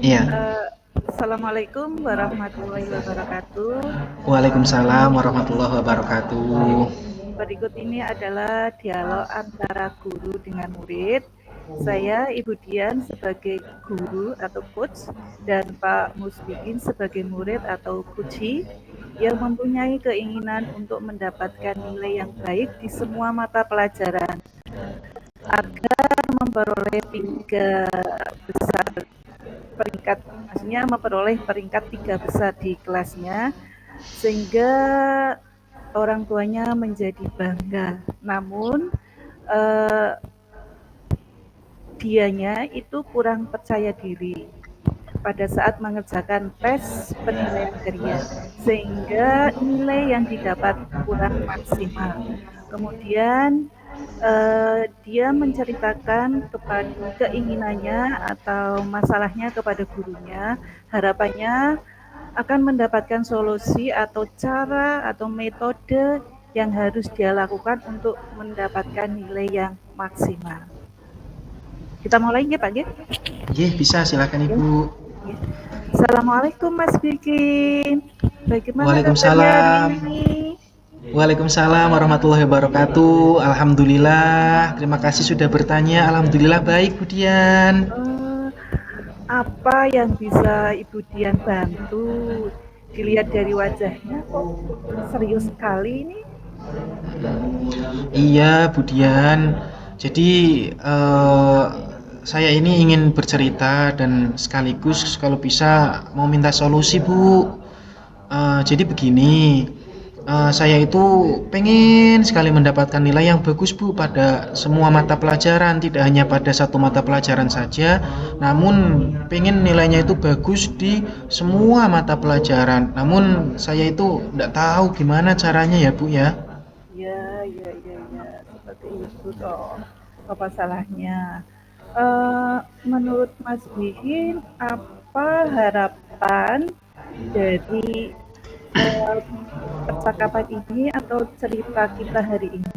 Iya. Eh, Assalamualaikum warahmatullahi wabarakatuh. Waalaikumsalam warahmatullahi wabarakatuh. Berikut ini adalah dialog antara guru dengan murid. Saya Ibu Dian sebagai guru atau coach dan Pak Musbikin sebagai murid atau coachee yang mempunyai keinginan untuk mendapatkan nilai yang baik di semua mata pelajaran agar memperoleh tiga besar peringkat, maksudnya memperoleh peringkat tiga besar di kelasnya, sehingga orang tuanya menjadi bangga. Namun eh, dianya itu kurang percaya diri pada saat mengerjakan tes penilaian harian, sehingga nilai yang didapat kurang maksimal. Kemudian dia menceritakan kepada keinginannya atau masalahnya kepada gurunya, harapannya akan mendapatkan solusi atau cara atau metode yang harus dia lakukan untuk mendapatkan nilai yang maksimal. Kita mulai ya Pak? Iya, bisa silakan Ya. Ibu. Ya. Assalamualaikum Mas Bikin. Bagaimana kabarnya hari Waalaikumsalam. ini? Waalaikumsalam warahmatullahi wabarakatuh. Alhamdulillah. Terima kasih sudah bertanya. Alhamdulillah baik, Bu Dian. Eh, apa yang bisa Ibu Dian bantu? Dilihat dari wajahnya kok serius sekali ini. Iya, Bu Dian. Jadi eh, saya ini ingin bercerita dan sekaligus kalau bisa mau minta solusi, Bu. Jadi begini, saya itu pengen sekali mendapatkan nilai yang bagus Bu pada semua mata pelajaran, tidak hanya pada satu mata pelajaran saja, namun pengen nilainya itu bagus di semua mata pelajaran. Namun saya itu tidak tahu gimana caranya ya Bu ya. Ya, ya, ya, ya. Seperti itu toh. Apa salahnya? Menurut Mas Bikin, apa harapan dari eh, percakapan ini atau cerita kita hari ini?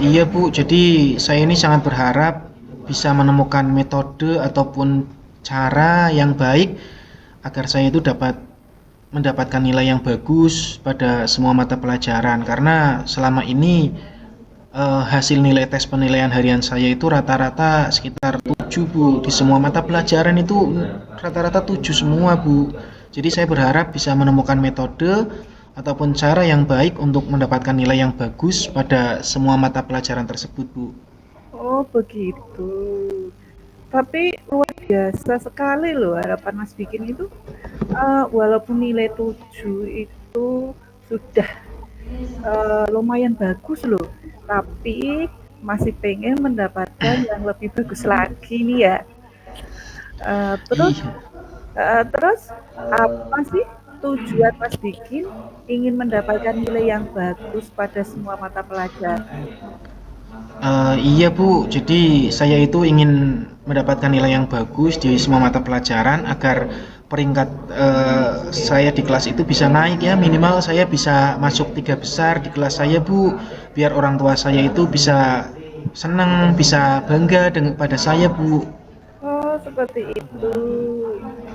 Iya Bu, jadi saya ini sangat berharap bisa menemukan metode ataupun cara yang baik agar saya itu dapat mendapatkan nilai yang bagus pada semua mata pelajaran karena selama ini hasil nilai tes penilaian harian saya itu rata-rata sekitar 7 Bu, di semua mata pelajaran itu rata-rata 7 semua Bu. Jadi saya berharap bisa menemukan metode ataupun cara yang baik untuk mendapatkan nilai yang bagus pada semua mata pelajaran tersebut Bu. Oh, begitu. Tapi luar biasa sekali loh harapan Mas Bikin itu. Walaupun nilai 7 itu sudah lumayan bagus loh, tapi masih pengen mendapatkan yang lebih bagus lagi nih ya. Terus Iya. terus apa sih tujuan Mas Bikin ingin mendapatkan nilai yang bagus pada semua mata pelajaran? Iya Bu, jadi saya itu ingin mendapatkan nilai yang bagus di semua mata pelajaran agar peringkat saya di kelas itu bisa naik ya, minimal saya bisa masuk tiga besar di kelas saya Bu, biar orang tua saya itu bisa senang, bisa bangga dengan pada saya Bu. Oh, seperti itu.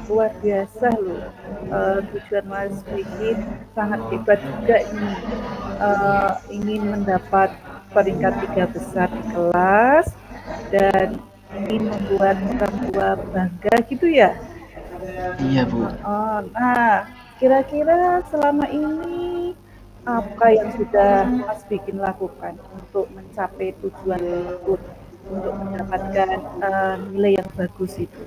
Luar biasa loh. Tujuan Mas Vicky sangat hebat juga ini. Ingin mendapat peringkat tiga besar di kelas dan ingin membuat orang tua bangga gitu ya. Iya Bu. Nah, kira-kira selama ini apa yang sudah Mas bikin lakukan untuk mencapai tujuan tersebut, untuk mendapatkan nilai yang bagus itu?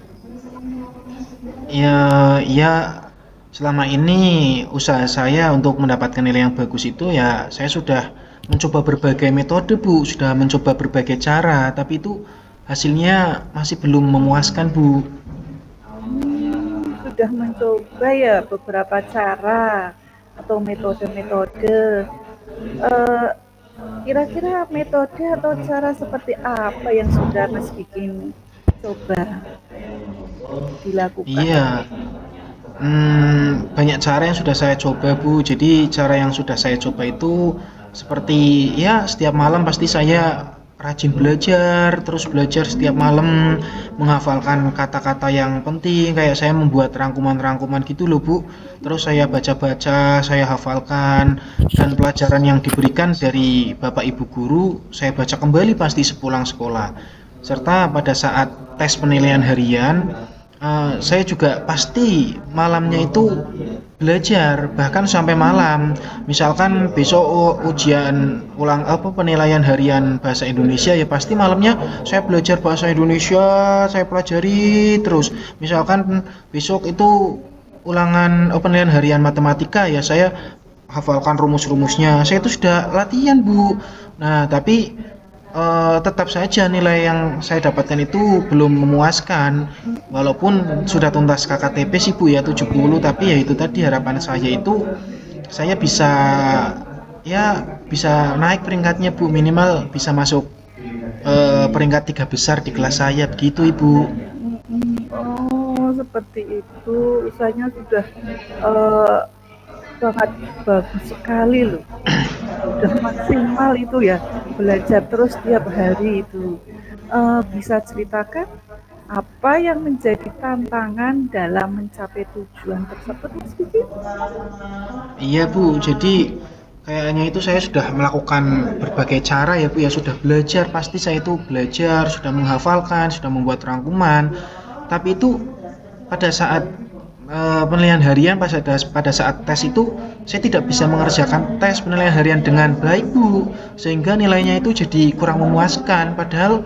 Ya, ya selama ini usaha saya untuk mendapatkan nilai yang bagus itu ya saya sudah mencoba berbagai metode Bu, sudah mencoba berbagai cara, tapi itu hasilnya masih belum memuaskan Bu. Sudah mencoba ya beberapa cara atau metode-metode. Eh, Kira-kira metode atau cara seperti apa yang sudah Mas bikin coba dilakukan? Iya, banyak cara yang sudah saya coba Bu. Jadi cara yang sudah saya coba itu seperti ya setiap malam pasti saya rajin belajar, terus belajar setiap malam, menghafalkan kata-kata yang penting, kayak saya membuat rangkuman-rangkuman gitu loh Bu. Terus saya baca-baca, saya hafalkan, dan pelajaran yang diberikan dari Bapak Ibu guru, saya baca kembali pasti sepulang sekolah. Serta pada saat tes penilaian harian, saya juga pasti malamnya itu belajar bahkan sampai malam. Misalkan besok ujian ulang apa penilaian harian bahasa Indonesia, ya pasti malamnya saya belajar bahasa Indonesia, saya pelajari terus. Misalkan besok itu ulangan penilaian harian matematika, ya saya hafalkan rumus-rumusnya. Saya itu sudah latihan Bu. Nah tapi tetap saja nilai yang saya dapatkan itu belum memuaskan. Walaupun sudah tuntas KKTP sih Bu ya 70, tapi ya itu tadi harapan saya itu saya bisa ya bisa naik peringkatnya Bu, minimal bisa masuk peringkat 3 besar di kelas saya begitu Ibu. Oh, seperti itu. Usahanya sudah eh, sangat bagus sekali loh. Sudah maksimal itu ya, belajar terus tiap hari itu. Bisa ceritakan apa yang menjadi tantangan dalam mencapai tujuan tersebut, Mas Vicky? Iya Bu, jadi kayaknya itu saya sudah melakukan berbagai cara ya Bu ya, sudah belajar, pasti saya itu belajar, sudah menghafalkan, sudah membuat rangkuman. Tapi itu pada saat penilaian harian, pada saat tes itu saya tidak bisa mengerjakan tes penilaian harian dengan baik Bu, sehingga nilainya itu jadi kurang memuaskan. Padahal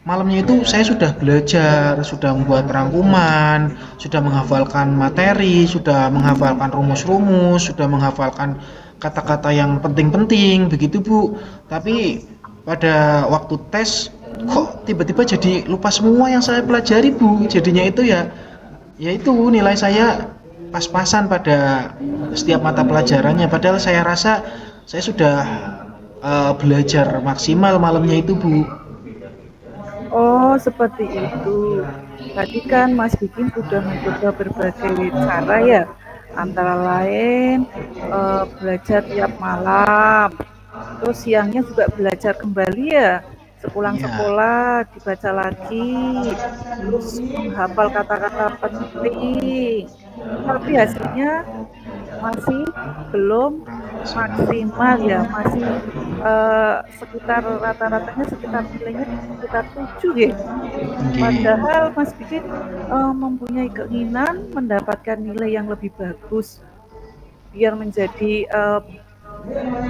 malamnya itu saya sudah belajar, sudah membuat rangkuman, sudah menghafalkan materi, sudah menghafalkan rumus-rumus, sudah menghafalkan kata-kata yang penting-penting, begitu Bu. Tapi pada waktu tes kok tiba-tiba jadi lupa semua yang saya pelajari Bu. Jadinya itu ya itu nilai saya pas-pasan pada setiap mata pelajarannya. Padahal saya rasa saya sudah belajar maksimal malamnya itu Bu. Oh, seperti itu. Tadi kan Mas Vicky sudah mencoba berbagai cara ya, antara lain belajar tiap malam, terus siangnya juga belajar kembali ya, sepulang Iya. sekolah dibaca lagi, terus menghafal kata-kata penting. Tapi hasilnya masih belum Kurang maksimal. maksimal ya, masih sekitar rata-ratanya sekitar nilainya sekitar 7 ya. Nggih. Padahal Mas bikin mempunyai keinginan mendapatkan nilai yang lebih bagus biar menjadi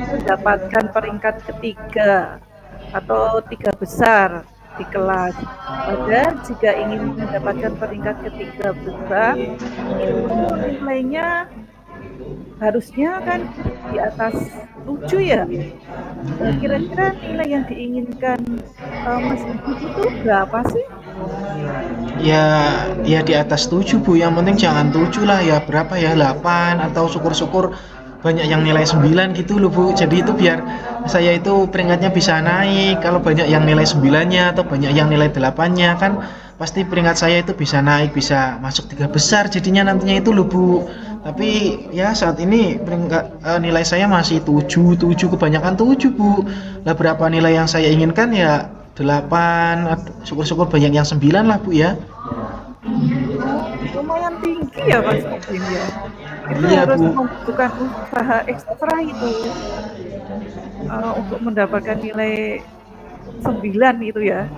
mendapatkan peringkat ketiga atau 3 besar di kelas. Padahal jika ingin mendapatkan peringkat ketiga besar itu nilainya harusnya kan di atas 7 ya. Mm-mm. Kira-kira nilai yang diinginkan Mas Diki itu berapa sih? Ya, ya di atas 7 Bu, yang penting jangan 7 lah, ya berapa ya, 8 atau syukur-syukur banyak yang nilai 9 gitu loh Bu. Jadi itu biar saya itu peringkatnya bisa naik. Kalau banyak yang nilai 9-nya atau banyak yang nilai 8-nya kan pasti peringkat saya itu bisa naik, bisa masuk 3 besar jadinya nantinya itu loh Bu. Tapi ya saat ini peringkat nilai saya masih 7 7 kebanyakan 7 Bu. Lah berapa nilai yang saya inginkan ya 8, syukur-syukur banyak yang 9 lah Bu ya. Oh, lumayan tinggi ya Mas Bikin ya. Itu Iya harus Bu. membutuhkan usaha ekstra itu untuk mendapatkan nilai 9 itu ya.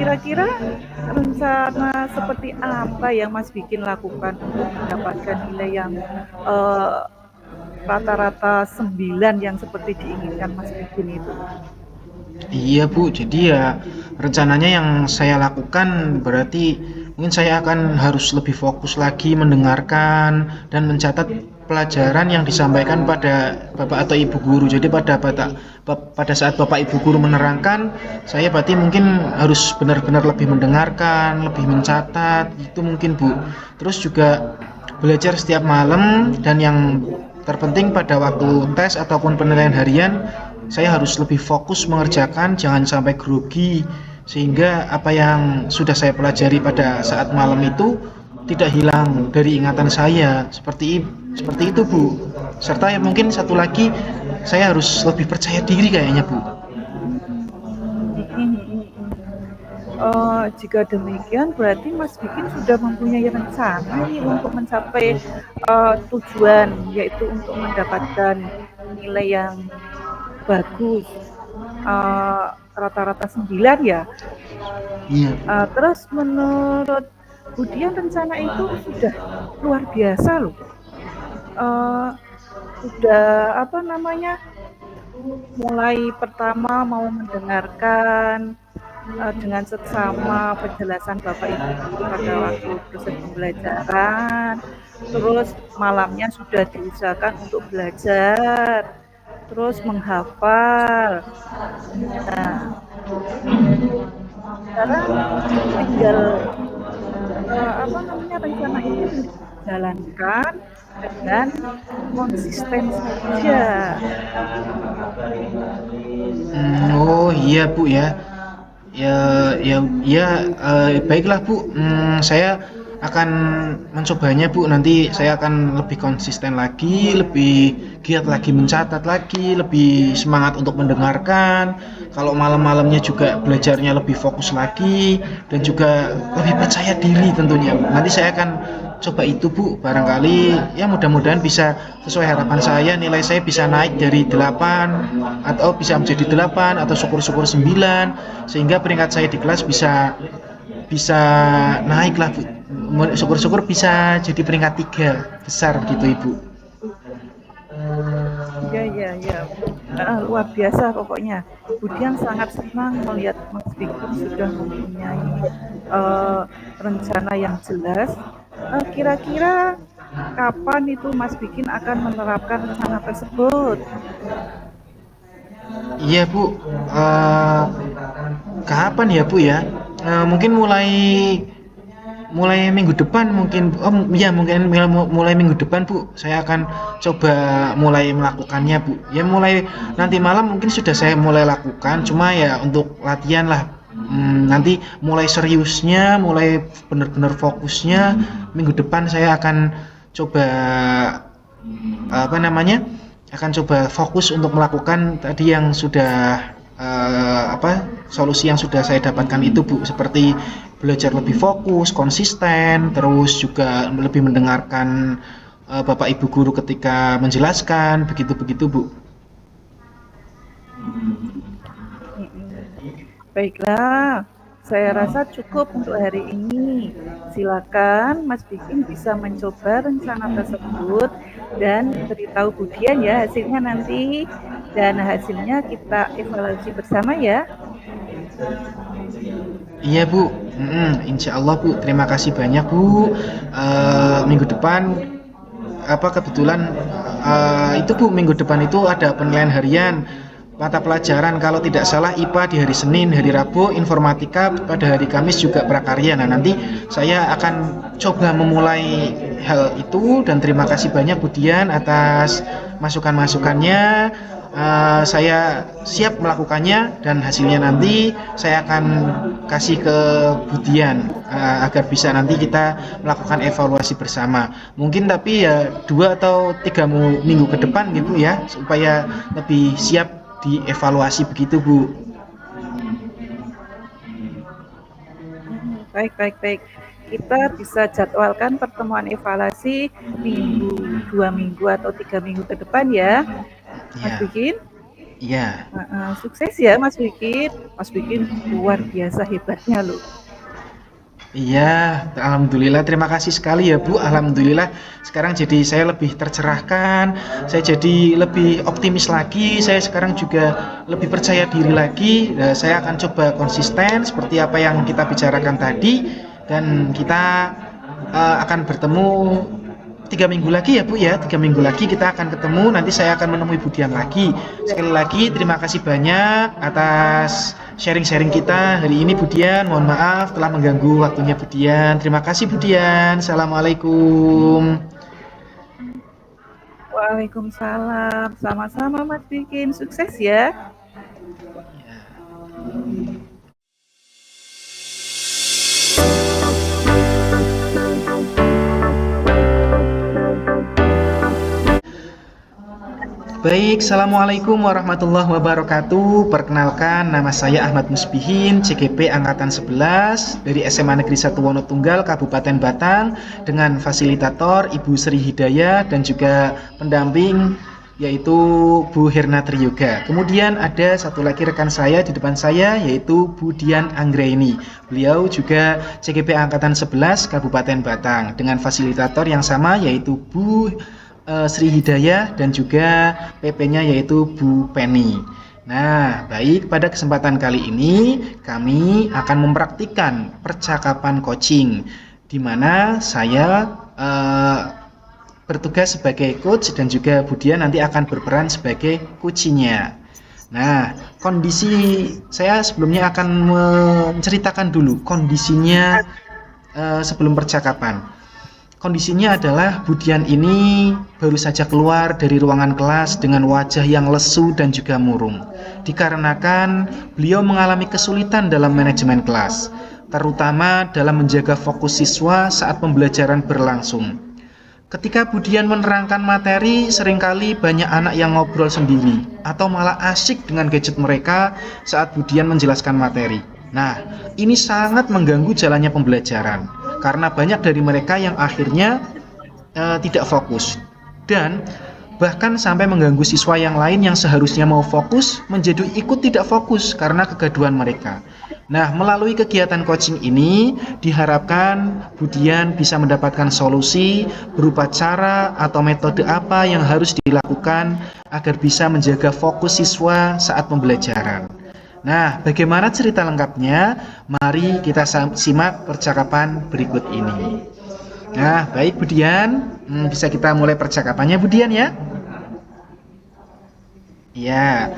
Kira-kira rencana seperti apa yang Mas bikin lakukan untuk mendapatkan nilai yang eh, rata-rata 9 yang seperti diinginkan Mas bikin itu? Iya Bu, jadi ya rencananya yang saya lakukan berarti mungkin saya akan harus lebih fokus lagi mendengarkan dan mencatat pelajaran yang disampaikan pada Bapak atau Ibu guru. Jadi pada saat Bapak Ibu guru menerangkan, saya berarti mungkin harus benar-benar lebih mendengarkan, lebih mencatat, itu mungkin Bu. Terus juga belajar setiap malam, dan yang terpenting pada waktu tes ataupun penilaian harian saya harus lebih fokus mengerjakan, jangan sampai grogi, sehingga apa yang sudah saya pelajari pada saat malam itu tidak hilang dari ingatan saya. Seperti itu Bu. Serta ya mungkin satu lagi, saya harus lebih percaya diri kayaknya Bu. Jika demikian berarti Mas Bikin sudah mempunyai rencana nih untuk mencapai, tujuan, yaitu untuk mendapatkan nilai yang bagus, eee, rata-rata 9 ya? Iya, Terus menurut Budian rencana itu sudah luar biasa loh, eee, sudah apa namanya, mulai pertama mau mendengarkan, dengan seksama penjelasan Bapak Ibu guru pada waktu proses pembelajaran, terus malamnya sudah diusahakan untuk belajar, terus menghafal. Nah, sekarang tinggal, apa namanya, rencana itu tinggal dijalankan dengan konsisten saja. Oh iya Bu ya. Ya, ya, baiklah Bu. Saya akan mencobanya Bu. Nanti saya akan lebih konsisten lagi, lebih giat lagi mencatat lagi, lebih semangat untuk mendengarkan. Kalau malam-malamnya juga belajarnya lebih fokus lagi dan juga lebih percaya diri tentunya. Nanti saya akan coba itu Bu, barangkali ya mudah-mudahan bisa sesuai harapan saya, nilai saya bisa naik dari 8 atau bisa menjadi 8 atau syukur-syukur 9 sehingga peringkat saya di kelas bisa bisa naik lah Bu. Syukur-syukur bisa jadi peringkat 3 besar gitu Ibu. Ya, ya, ya. Luar biasa pokoknya. Budian sangat senang melihat Mas Bikin sudah mempunyai rencana yang jelas. Kira-kira kapan itu Mas Bikin akan menerapkan rencana tersebut? Iya Bu. Eh, Kapan ya Bu ya? Mungkin mulai mulai minggu depan mungkin, ya mungkin mulai minggu depan Bu, saya akan coba mulai melakukannya Bu. Ya mulai nanti malam mungkin sudah saya mulai lakukan, cuma ya untuk latihan lah. Nanti mulai seriusnya, mulai benar-benar fokusnya minggu depan saya akan coba apa namanya, akan coba fokus untuk melakukan tadi yang sudah solusi yang sudah saya dapatkan itu Bu, seperti belajar lebih fokus, konsisten, terus juga lebih mendengarkan Bapak Ibu guru ketika menjelaskan, begitu-begitu Bu. Baiklah, saya rasa cukup untuk hari ini. Silakan Mas Bikin bisa mencoba rencana tersebut dan beritahu Budian ya hasilnya nanti. Dan hasilnya kita evaluasi bersama ya. Iya Bu, insya Allah Bu, terima kasih banyak Bu. Minggu depan kebetulan itu Bu, minggu depan itu ada penilaian harian mata pelajaran, kalau tidak salah IPA di hari Senin, hari Rabu informatika, pada hari Kamis juga prakarya. Nah nanti saya akan coba memulai hal itu dan terima kasih banyak Budian atas masukan-masukannya. Saya siap melakukannya dan hasilnya nanti saya akan kasih ke Budian agar bisa nanti kita melakukan evaluasi bersama. Mungkin tapi ya 2 atau 3 minggu ke depan gitu ya, supaya lebih siap dievaluasi begitu Bu. Baik, baik, baik. Kita bisa jadwalkan pertemuan evaluasi minggu, 2 minggu atau 3 minggu ke depan ya, Mas Iya, Bikin. iya. Sukses ya Mas Bikin. Mas Bikin luar biasa hebatnya loh. Iya, alhamdulillah terima kasih sekali ya Bu. Alhamdulillah sekarang jadi saya lebih tercerahkan, saya jadi lebih optimis lagi, saya sekarang juga lebih percaya diri lagi. Saya akan coba konsisten seperti apa yang kita bicarakan tadi dan kita akan bertemu 3 minggu lagi ya Bu ya. 3 minggu lagi kita akan ketemu. Nanti saya akan menemui Budian lagi. Sekali lagi terima kasih banyak atas sharing-sharing kita hari ini Budian. Mohon maaf telah mengganggu waktunya Budian. Terima kasih Budian. Assalamualaikum. Waalaikumsalam. Sama-sama Mas Bikin. Sukses ya. Baik, Assalamualaikum warahmatullahi wabarakatuh. Perkenalkan, nama saya Ahmad Musbihin, CGP Angkatan 11 dari SMA Negeri 1 Wonotunggal, Kabupaten Batang, dengan fasilitator Ibu Sri Hidayah dan juga pendamping yaitu Bu Hirna Triyoga. Kemudian ada satu lagi rekan saya di depan saya yaitu Bu Dian Anggraini. Beliau juga CGP Angkatan 11 Kabupaten Batang dengan fasilitator yang sama yaitu Bu Sri Hidayah dan juga PP-nya yaitu Bu Penny. Nah, baik, pada kesempatan kali ini kami akan mempraktikkan percakapan coaching di mana saya bertugas sebagai coach dan juga Budian nanti akan berperan sebagai coachnya. Nah, kondisi saya sebelumnya akan menceritakan dulu kondisinya sebelum percakapan. Kondisinya adalah Budian ini baru saja keluar dari ruangan kelas dengan wajah yang lesu dan juga murung. Dikarenakan beliau mengalami kesulitan dalam manajemen kelas, terutama dalam menjaga fokus siswa saat pembelajaran berlangsung. Ketika Budian menerangkan materi, seringkali banyak anak yang ngobrol sendiri atau malah asyik dengan gadget mereka saat Budian menjelaskan materi. Nah, ini sangat mengganggu jalannya pembelajaran karena banyak dari mereka yang akhirnya tidak fokus dan bahkan sampai mengganggu siswa yang lain yang seharusnya mau fokus menjadi ikut tidak fokus karena kegaduhan mereka. Nah, melalui kegiatan coaching ini diharapkan Budian bisa mendapatkan solusi berupa cara atau metode apa yang harus dilakukan agar bisa menjaga fokus siswa saat pembelajaran. Nah, bagaimana cerita lengkapnya? Mari kita simak percakapan berikut ini. Nah, baik Budian, bisa kita mulai percakapannya Budian ya? Ya.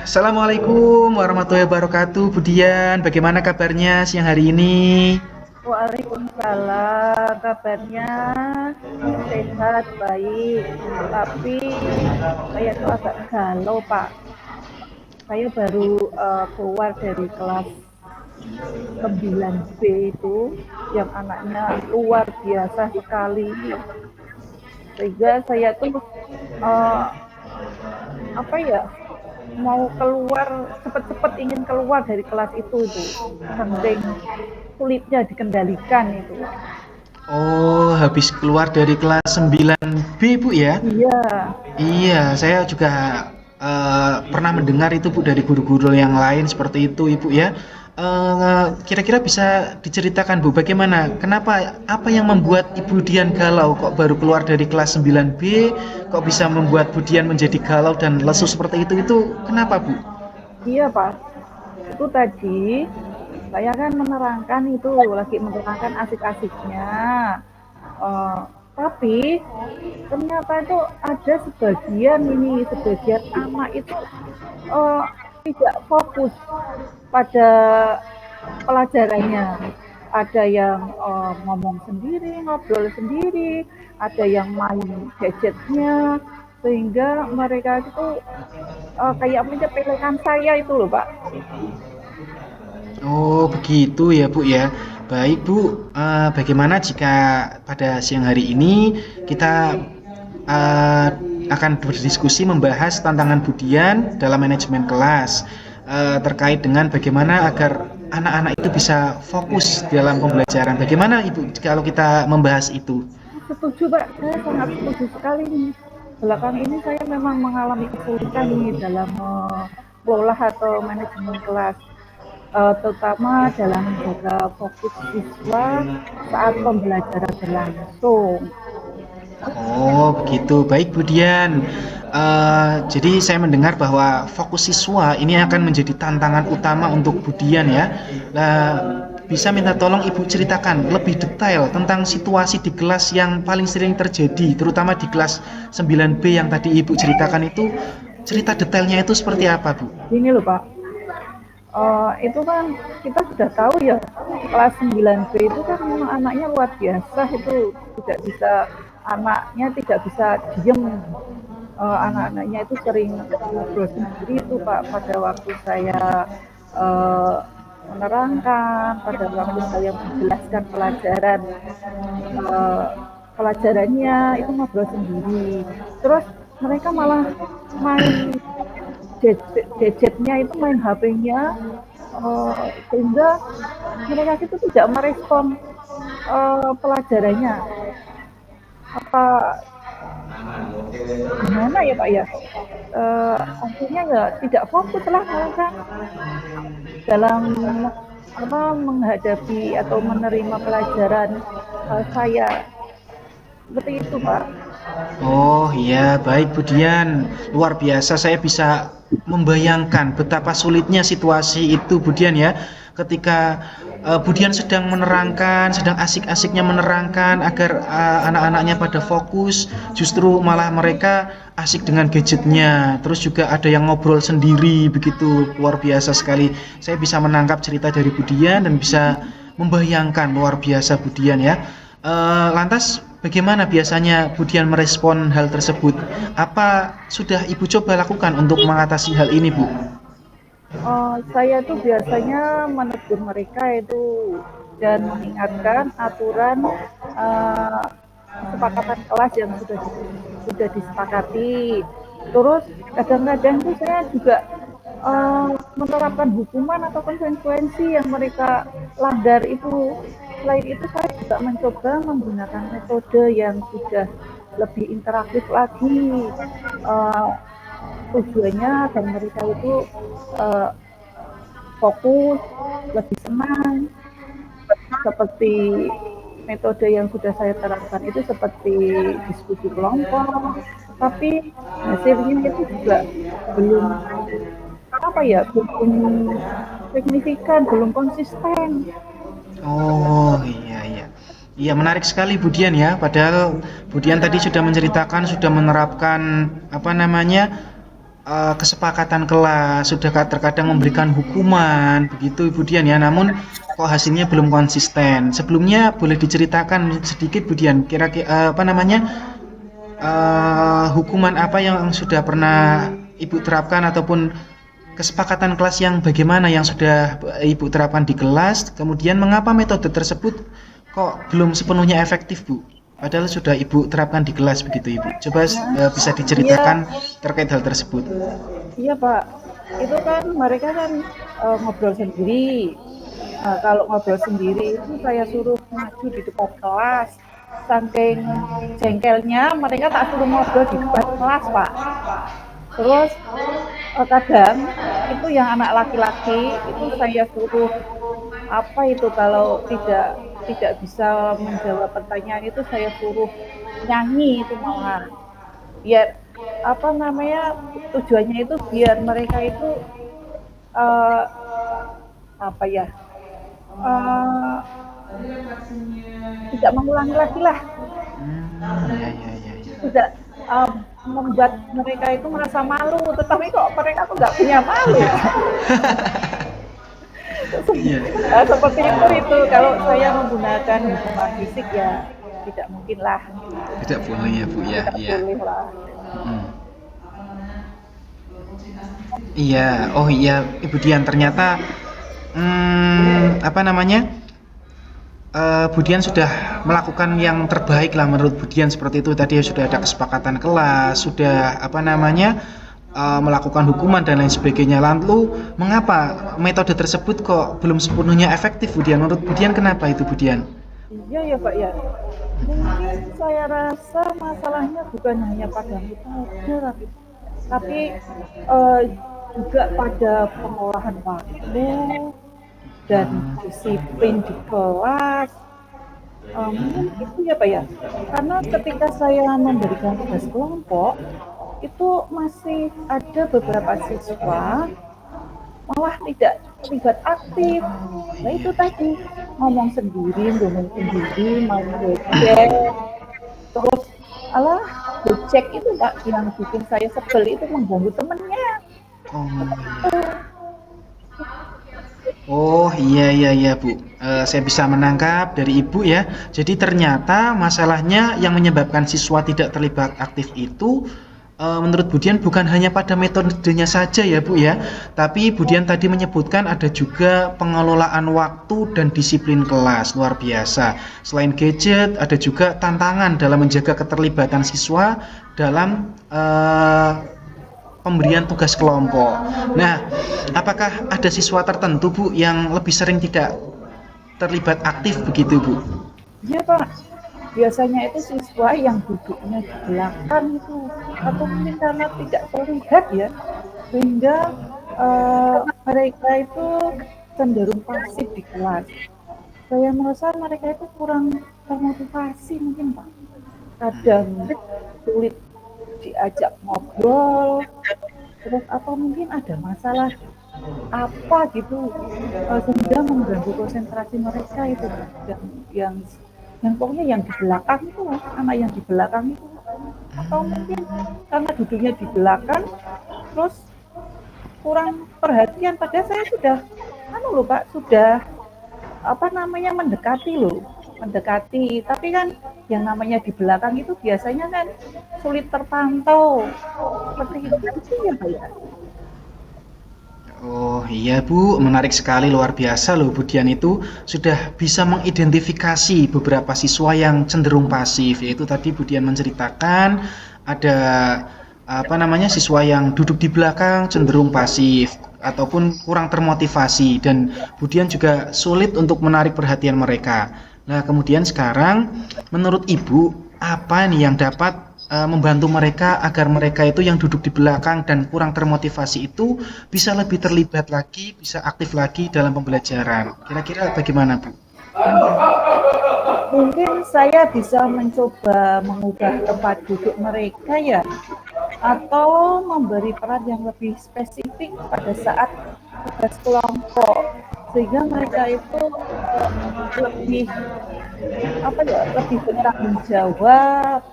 Assalamualaikum warahmatullahi wabarakatuh Budian. Bagaimana kabarnya siang hari ini? Waalaikumsalam, kabarnya sehat, baik. Tapi saya tuh agak galau, Pak. Saya baru keluar dari kelas 9B itu, yang anaknya luar biasa sekali. Sehingga saya tuh mau keluar cepet-cepet, ingin keluar dari kelas itu saking sulitnya dikendalikan itu. Oh, habis keluar dari kelas 9B Bu ya? Iya. Iya, saya juga pernah mendengar itu Bu dari guru-guru yang lain seperti itu Ibu ya. Kira-kira bisa diceritakan Bu bagaimana? Kenapa? Apa yang membuat Ibu Dian galau? Kok baru keluar dari kelas 9B? Kok bisa membuat Budian menjadi galau dan lesu seperti itu? Itu kenapa Bu? Iya Pak, itu tadi saya kan lagi menerangkan asik-asiknya. Tapi ternyata itu ada sebagian anak itu tidak fokus pada pelajarannya. Ada yang ngomong sendiri, ngobrol sendiri, ada yang main gadgetnya, sehingga mereka itu kayak menyepelekan saya itu loh Pak. Oh, begitu ya, Bu ya. Baik, Bu. Bagaimana jika pada siang hari ini kita eh, akan berdiskusi membahas tantangan Budian dalam manajemen kelas terkait dengan bagaimana agar anak-anak itu bisa fokus dalam pembelajaran. Bagaimana Ibu kalau kita membahas itu? Setuju Pak, saya sangat setuju sekali nih. Belakang ini saya memang mengalami kesulitan nih dalam mengelola atau manajemen kelas. Terutama dalam menjaga fokus siswa saat pembelajaran berlangsung. Oh, begitu. Baik, Budian. Jadi saya mendengar bahwa fokus siswa ini akan menjadi tantangan utama untuk Budian ya. Nah, bisa minta tolong Ibu ceritakan lebih detail tentang situasi di kelas yang paling sering terjadi, terutama di kelas 9B yang tadi Ibu ceritakan itu, cerita detailnya itu seperti apa, Bu? Ini loh Pak, itu kan kita sudah tahu ya, kelas 9B itu kan memang anaknya luar biasa, itu anaknya tidak bisa diem. Anak-anaknya itu sering ngobrol sendiri itu Pak, pada waktu saya menerangkan, pada waktu saya menjelaskan pelajarannya itu ngobrol sendiri. Terus mereka malah main gadgetnya itu, main HP-nya, sehingga mereka itu tidak merespon pelajarannya. Apa gimana ya Pak ya? Akhirnya ya tidak fokus lah mereka dalam menghadapi atau menerima pelajaran saya, seperti itu Pak. Oh iya, baik Bu Dian. Luar biasa, saya bisa membayangkan betapa sulitnya situasi itu Bu Dian ya. Ketika Bu Dian sedang menerangkan, sedang asik-asiknya menerangkan agar anak-anaknya pada fokus, justru malah mereka asik dengan gadgetnya. Terus juga ada yang ngobrol sendiri begitu. Luar biasa sekali. Saya bisa menangkap cerita dari Bu Dian dan bisa membayangkan luar biasa Bu Dian ya. Lantas bagaimana biasanya Bu Dian merespon hal tersebut? Apa sudah Ibu coba lakukan untuk mengatasi hal ini, Bu? Saya tuh biasanya menegur mereka itu dan mengingatkan aturan uh, kesepakatan kelas yang sudah disepakati. Terus kadang-kadang tuh saya juga menerapkan hukuman atau konsekuensi yang mereka langgar itu. Selain itu saya juga mencoba menggunakan metode yang sudah lebih interaktif lagi. Uh, Tujuannya agar mereka itu uh, fokus, lebih senang, seperti metode yang sudah saya terapkan itu seperti diskusi kelompok, tapi hasilnya itu juga belum belum signifikan, belum konsisten. Oh iya iya. Iya menarik sekali Bu Dian ya. Padahal Bu Dian tadi sudah menceritakan, sudah menerapkan apa namanya kesepakatan kelas, sudah terkadang memberikan hukuman, begitu Ibu Dian ya. Namun kok hasilnya belum konsisten. Sebelumnya boleh diceritakan sedikit Bu Dian, kira-kira apa namanya hukuman apa yang sudah pernah Ibu terapkan ataupun kesepakatan kelas yang bagaimana yang sudah Ibu terapkan di kelas, kemudian mengapa metode tersebut kok belum sepenuhnya efektif Bu? Padahal sudah Ibu terapkan di kelas begitu Ibu. Coba bisa Iya, diceritakan terkait hal tersebut. iya Pak. Itu kan mereka kan ngobrol sendiri. Kalau ngobrol sendiri itu saya suruh maju di depan kelas. Saking jengkelnya mereka tak suruh ngobrol di depan kelas Pak. Terus kadang itu yang anak laki-laki itu saya suruh apa itu kalau tidak bisa menjawab pertanyaan itu saya suruh nyanyi itu malahan, biar apa namanya, tujuannya itu biar mereka itu uh, apa ya, uh, tidak mengulangi lagi lah, Ya ya ya ya. tidak membuat mereka itu merasa malu, tetapi kok mereka tuh nggak punya malu. Iya. Seperti itu kalau saya menggunakan hukuman fisik ya tidak mungkin lah, Tidak boleh ya Bu ya. tidak Iya. boleh lah. Hmm. Iya. Oh iya Ibu Dian ternyata apa namanya? Budian sudah melakukan yang terbaik lah menurut Budian seperti itu tadi sudah ada kesepakatan kelas, sudah apa namanya melakukan hukuman dan lain sebagainya. Lalu mengapa metode tersebut kok belum sepenuhnya efektif Budian? Menurut Budian kenapa itu Budian? Iya ya Pak ya, mungkin saya rasa masalahnya bukan hanya pada metode, tapi juga pada pengolahan waktu dan disiplin di kelas. Mungkin itu ya Pak ya, karena ketika saya memberikan tugas kelompok itu masih ada beberapa siswa malah tidak terlibat aktif. Nah itu tadi, ngomong sendiri, main gadget, terus alah gojek itu Pak yang bikin saya sebel itu mengganggu temennya. Oh, oh iya iya iya Bu. Saya bisa menangkap dari Ibu ya. Jadi ternyata masalahnya yang menyebabkan siswa tidak terlibat aktif itu menurut Budian bukan hanya pada metodenya saja ya Bu ya, tapi Budian tadi menyebutkan ada juga pengelolaan waktu dan disiplin kelas, luar biasa. Selain gadget, ada juga tantangan dalam menjaga keterlibatan siswa dalam pemberian tugas kelompok. Nah, apakah ada siswa tertentu Bu yang lebih sering tidak terlibat aktif begitu Bu? Iya Pak, biasanya itu siswa yang duduknya di belakang itu, atau mungkin karena tidak terlihat ya, sehingga mereka itu cenderung pasif di kelas. Saya merasa mereka itu kurang termotivasi mungkin Pak. Kadang sulit diajak ngobrol, terus atau mungkin ada masalah apa gitu, sehingga mengganggu konsentrasi mereka itu yang yang yang pokoknya yang di belakang itu, anak yang di belakang itu, atau mungkin karena duduknya di belakang terus kurang perhatian, padahal saya sudah loh Pak, sudah apa namanya mendekati, tapi kan yang namanya di belakang itu biasanya kan sulit terpantau, seperti itu ya Pak ya. Oh iya Bu, menarik sekali, luar biasa loh Budian itu sudah bisa mengidentifikasi beberapa siswa yang cenderung pasif, yaitu tadi Budian menceritakan ada apa namanya siswa yang duduk di belakang cenderung pasif ataupun kurang termotivasi dan Budian juga sulit untuk menarik perhatian mereka. Nah, kemudian sekarang menurut Ibu apa nih yang dapat membantu mereka agar mereka itu yang duduk di belakang dan kurang termotivasi itu bisa lebih terlibat lagi, bisa aktif lagi dalam pembelajaran. Kira-kira bagaimana, Bu? Mungkin saya bisa mencoba mengubah tempat duduk mereka ya, atau memberi peran yang lebih spesifik pada saat tugas kelompok, sehingga mereka itu lebih apa ya, lebih bertanggung jawab.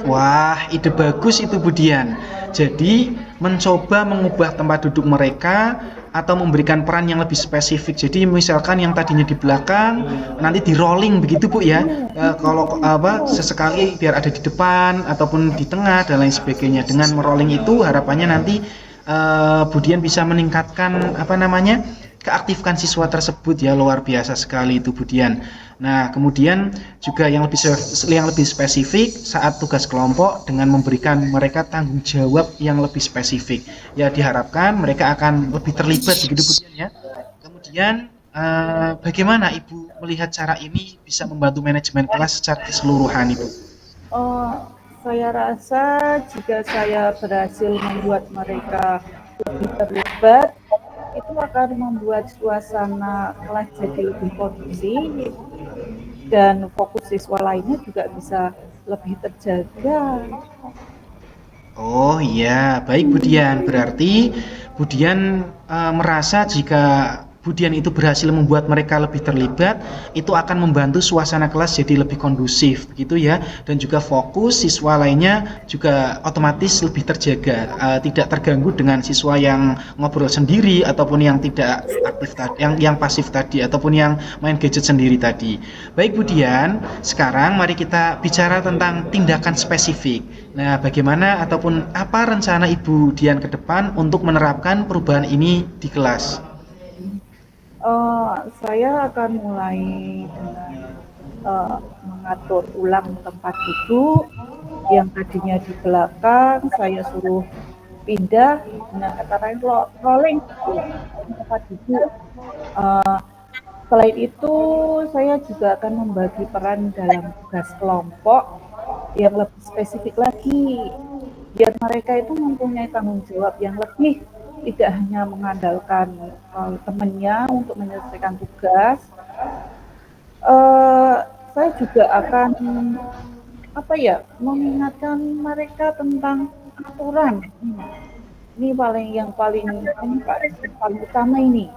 Wah, ide bagus itu Budian. Jadi, mencoba mengubah tempat duduk mereka atau memberikan peran yang lebih spesifik. Jadi, misalkan yang tadinya di belakang, nanti di rolling begitu Bu ya. Kalau apa sesekali biar ada di depan ataupun di tengah dan lain sebagainya. Dengan merolling itu harapannya nanti Budian bisa meningkatkan apa namanya? Keaktifkan siswa tersebut ya, luar biasa sekali itu Budian. Nah, kemudian juga yang lebih spesifik saat tugas kelompok dengan memberikan mereka tanggung jawab yang lebih spesifik. Ya diharapkan mereka akan lebih terlibat begitu Budian ya. Kemudian bagaimana Ibu melihat cara ini bisa membantu manajemen kelas secara keseluruhan Ibu? Oh, saya rasa jika saya berhasil membuat mereka lebih terlibat, itu akan membuat suasana kelas jadi lebih kondusif dan fokus siswa lainnya juga bisa lebih terjaga. Oh iya, baik Budian. Berarti Budian merasa jika Budian itu berhasil membuat mereka lebih terlibat, itu akan membantu suasana kelas jadi lebih kondusif, begitu ya. Dan juga fokus siswa lainnya juga otomatis lebih terjaga, tidak terganggu dengan siswa yang ngobrol sendiri ataupun yang tidak aktif tadi, yang pasif tadi ataupun yang main gadget sendiri tadi. Baik Budian, sekarang mari kita bicara tentang tindakan spesifik. Nah, bagaimana ataupun apa rencana Ibu Dian ke depan untuk menerapkan perubahan ini di kelas? Saya akan mulai dengan mengatur ulang tempat duduk yang tadinya di belakang, saya suruh pindah dengan kata lain rolling tempat duduk. Uh, Selain itu, saya juga akan membagi peran dalam tugas kelompok yang lebih spesifik lagi, biar mereka itu mempunyai tanggung jawab yang lebih, tidak hanya mengandalkan temannya untuk menyelesaikan tugas. Uh, saya juga akan apa ya, mengingatkan mereka tentang aturan. Ini paling utama ini,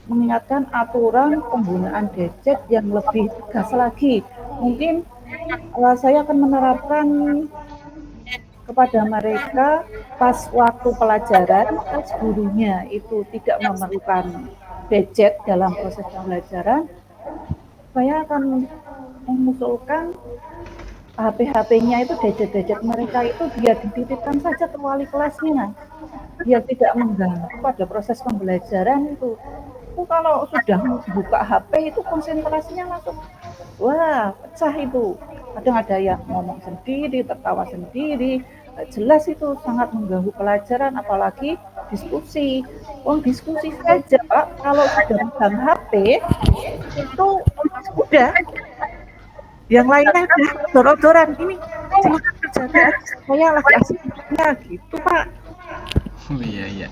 mengingatkan aturan penggunaan gadget yang lebih tegas lagi. Mungkin saya akan menerapkan kepada mereka pas waktu pelajaran, pas gurunya itu tidak memerlukan gadget dalam proses pembelajaran, saya akan mengusulkan HP-HP-nya itu gadget-gadget mereka itu biar dititipkan saja ke wali kelasnya, biar tidak mengganggu pada proses pembelajaran itu. Itu kalau sudah buka HP itu konsentrasinya langsung, wah pecah itu. Kadang ada yang ngomong sendiri, tertawa sendiri, nggak jelas itu sangat mengganggu pelajaran, apalagi diskusi. Diskusi saja Pak, kalau sudah megang HP itu udah yang lainnya udah odor-odoran, ini silakan kerjakan aja, saya lagi asik-asiknya gitu Pak. Oh, iya, iya.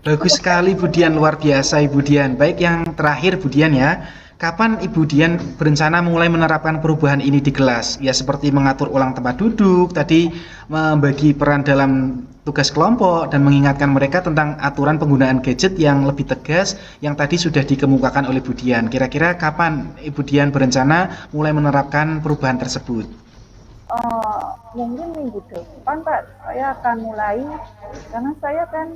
Bagus sekali Bu Dian, luar biasa Ibu Dian. Baik, yang terakhir Bu Dian ya. Kapan Ibu Dian berencana mulai menerapkan perubahan ini di kelas? Ya seperti mengatur ulang tempat duduk, tadi membagi peran dalam tugas kelompok dan mengingatkan mereka tentang aturan penggunaan gadget yang lebih tegas yang tadi sudah dikemukakan oleh Bu Dian. Kira-kira kapan Ibu Dian berencana mulai menerapkan perubahan tersebut? Mungkin minggu depan Pak, saya akan mulai, karena saya kan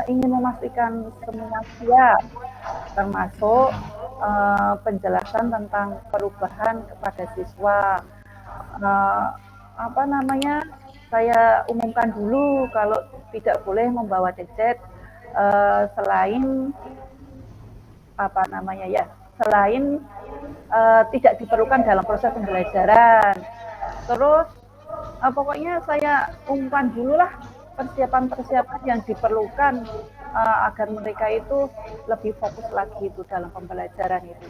ingin memastikan semua siap, termasuk penjelasan tentang perubahan kepada siswa. Eh, apa namanya? Saya umumkan dulu kalau tidak boleh membawa gadget selain apa namanya ya, selain tidak diperlukan dalam proses pembelajaran. Terus pokoknya saya umumkan dulu lah persiapan-persiapan yang diperlukan agar mereka itu lebih fokus lagi itu dalam pembelajaran itu.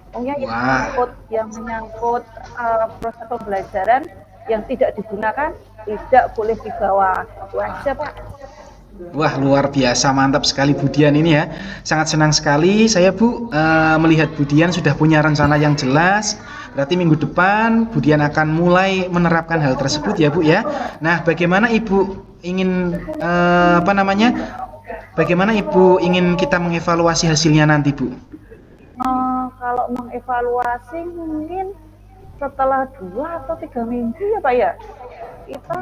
Pokoknya Wah, yang menyangkut proses pembelajaran yang tidak digunakan tidak boleh dibawa. Itu aja Pak. wah, luar biasa, mantap sekali Bu Dian ini ya. Sangat senang sekali saya Bu melihat Bu Dian sudah punya rencana yang jelas. Berarti minggu depan Bu Dian akan mulai menerapkan hal tersebut ya Bu ya. Nah, bagaimana Ibu ingin apa namanya? Bagaimana Ibu ingin kita mengevaluasi hasilnya nanti Bu? Kalau mengevaluasi mungkin setelah 2 atau 3 minggu ya Pak ya. Kita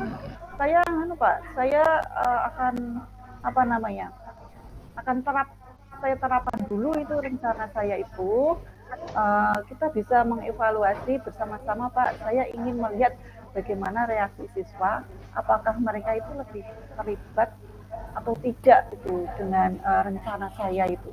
saya Pak, saya akan apa namanya? Akan saya terapkan dulu itu rencana saya itu. Kita bisa mengevaluasi bersama-sama Pak. Saya ingin melihat bagaimana reaksi siswa, apakah mereka itu lebih terlibat atau tidak itu dengan rencana saya itu.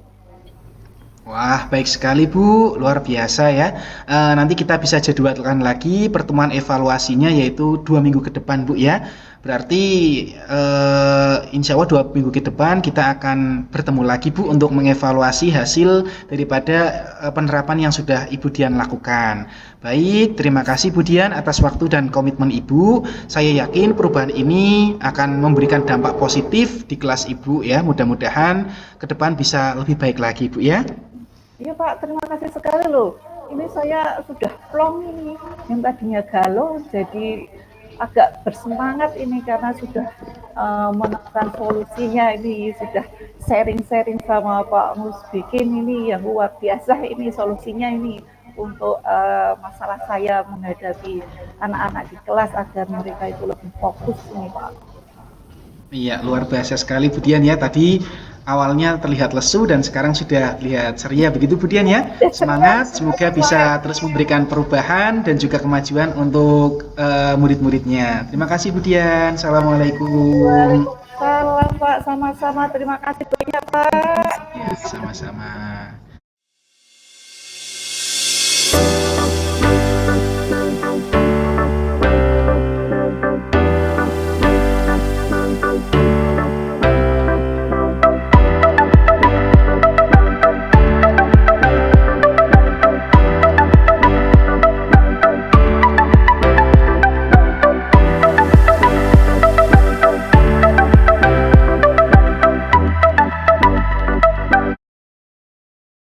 Wah, baik sekali Bu, luar biasa ya. Nanti kita bisa jadwalkan lagi pertemuan evaluasinya yaitu 2 minggu ke depan Bu ya. Berarti insya Allah 2 minggu ke depan kita akan bertemu lagi Bu untuk mengevaluasi hasil daripada penerapan yang sudah Ibu Dian lakukan. Baik, terima kasih Bu Dian atas waktu dan komitmen Ibu. Saya yakin perubahan ini akan memberikan dampak positif di kelas Ibu ya. Mudah-mudahan ke depan bisa lebih baik lagi Bu ya. Iya Pak, terima kasih sekali loh. Ini saya sudah plong ini, yang tadinya galau jadi agak bersemangat ini karena sudah menemukan solusinya ini, sudah sharing-sharing sama Pak Musbikin ini yang luar biasa ini solusinya ini untuk masalah saya menghadapi anak-anak di kelas agar mereka itu lebih fokus ini Pak. Iya, luar biasa sekali Bu Dian ya. Tadi awalnya terlihat lesu dan sekarang sudah terlihat ceria begitu Bu Dian ya. Semangat, semoga bisa terus memberikan perubahan dan juga kemajuan untuk murid-muridnya. Terima kasih Bu Dian. Assalamualaikum. Waalaikumsalam Pak, sama-sama terima kasih banyak Pak. Ya, sama-sama.